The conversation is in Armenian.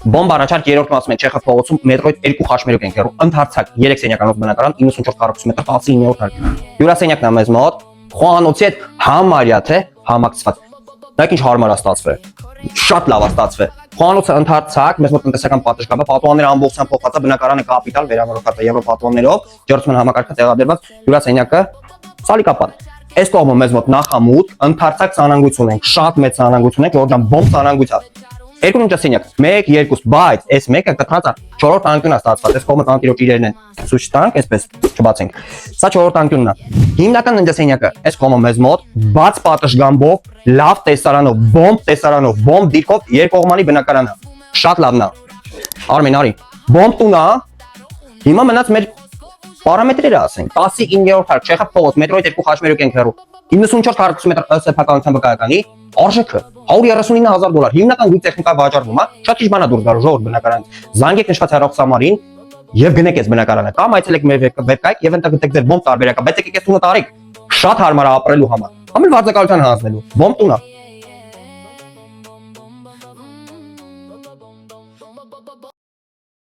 Բոմբ առաջարկ երրորդն ասում են Չեխով փողոցում մետրոյի 2 խաչմերուկ ենք հեռու ընդարձակ 3 սենյականով բնակարան 94 քառակուսի մետր 19-րդ հարկ հյուրասենյակն է մեզ մոտ խոհանոցի հետ համարյա թե համակցված դա ինչ հարմար է ստացվել շատ լավ է ստացվել խոհանոցը ընդարձակ մեզ մոտ տնտեսական պատշգամբը պատուհանները ամբողջությամբ փոխված է բնակարանը կապիտալ վերանորոգված է եվրոպատուհաններով ջերմության համակարգը տեղադրված հյուրասենյակը սալիկապատ այս կողմը մեզ մոտ նախամուտ ընդարձակ ցանանգություն ենք շատ մեծ ցանանգություն ենք Ժորժան բոմբ ցանանգույց է երկու նույն սենյակ 1 2 բայց այս մեկը կտրած է 4-րդ անկյունն է ստացված այս կողմը տանտիրոջ իրերն են ցույց տանք այսպես չբացենք սա 4-րդ անկյունն է հիմնական ննդեսենյակը այս կողմը մեզ մոտ բաց պատշգամբով լավ տեսարանով բոմբ դիրքով երկկողմանի բնակարան է շատ լավն է Արմեն արի բոմբ տուն է հիմա մնաց մեր պարամետրերը ասենք 19-րդ հարկ Չեխով փողոց մետրոյի 2 խաչմերուկ ենք հեռու 94 քառակուսի մետր սեփականության վկայականի արժեքը $139,000 հիմնական գույք տեխնիկա վաճառվում է շատ քիչ բան է դուրս գալու ժողովուրդ բնակարան զանգեք նշված հեռախոսամարին եւ գնեք այս բնակարանը կամ այցելեք մեր վեբկայք եւ ընտեղ գտեք ձեր բոմբ տարբերակը բայց եկեք այս տունը տարեք շատ հարմար է ապրելու համար ամեն վարձակալության հանձնելու բոմբ տուն է